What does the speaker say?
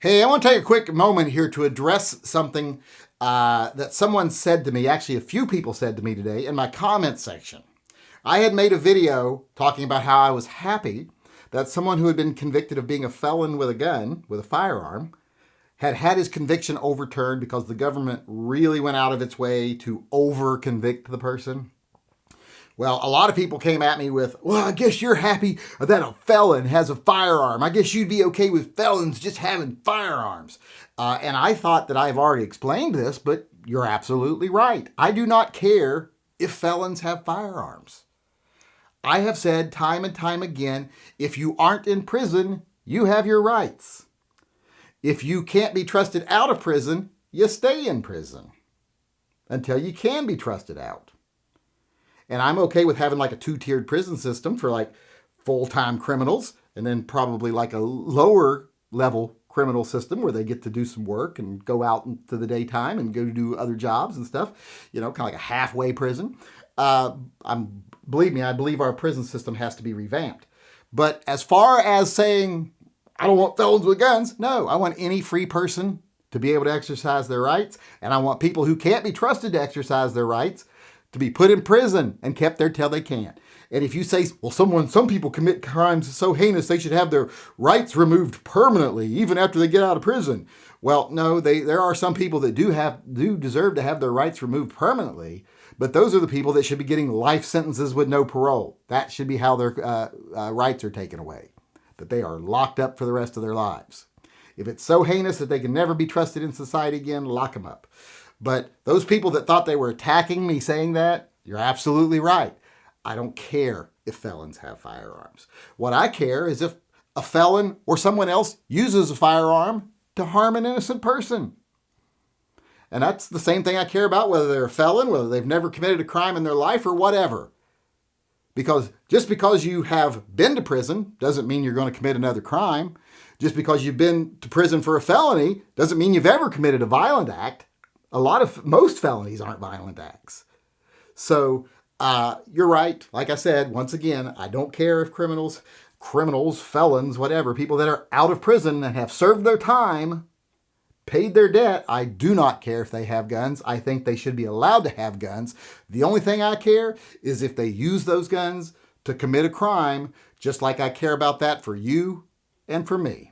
Hey, I want to take a quick moment here to address something that someone said to me. Actually, a few people said to me today in my comment section. I had made a video talking about how I was happy that someone who had been convicted of being a felon with a gun, with a firearm, had had his conviction overturned because the government really went out of its way to over-convict the person. Well, a lot of people came at me with, well, I guess you're happy that a felon has a firearm. I guess you'd be okay with felons just having firearms. And I thought that I've already explained this, but you're absolutely right. I do not care if felons have firearms. I have said time and time again, if you aren't in prison, you have your rights. If you can't be trusted out of prison, you stay in prison until you can be trusted out. And I'm okay with having like a two-tiered prison system for like full-time criminals and then probably like a lower level criminal system where they get to do some work and go out into the daytime and go do other jobs and stuff, kind of like a halfway prison. Believe me, I believe our prison system has to be revamped. But as far as saying, I don't want felons with guns, no, I want any free person to be able to exercise their rights. And I want people who can't be trusted to exercise their rights to be put in prison and kept there till they can. And if you say, well, some people commit crimes so heinous they should have their rights removed permanently, even after they get out of prison. Well, no, there are some people that do deserve to have their rights removed permanently, but those are the people that should be getting life sentences with no parole. That should be how their rights are taken away, that they are locked up for the rest of their lives. If it's so heinous that they can never be trusted in society again, lock them up. But those people that thought they were attacking me saying that, you're absolutely right. I don't care if felons have firearms. What I care is if a felon or someone else uses a firearm to harm an innocent person. And that's the same thing I care about, whether they're a felon, whether they've never committed a crime in their life or whatever. Because just because you have been to prison doesn't mean you're going to commit another crime. Just because you've been to prison for a felony doesn't mean you've ever committed a violent act. Most felonies aren't violent acts. So you're right. Like I said, once again, I don't care if criminals, felons, whatever, people that are out of prison and have served their time, paid their debt, I do not care if they have guns. I think they should be allowed to have guns. The only thing I care is if they use those guns to commit a crime, just like I care about that for you and for me.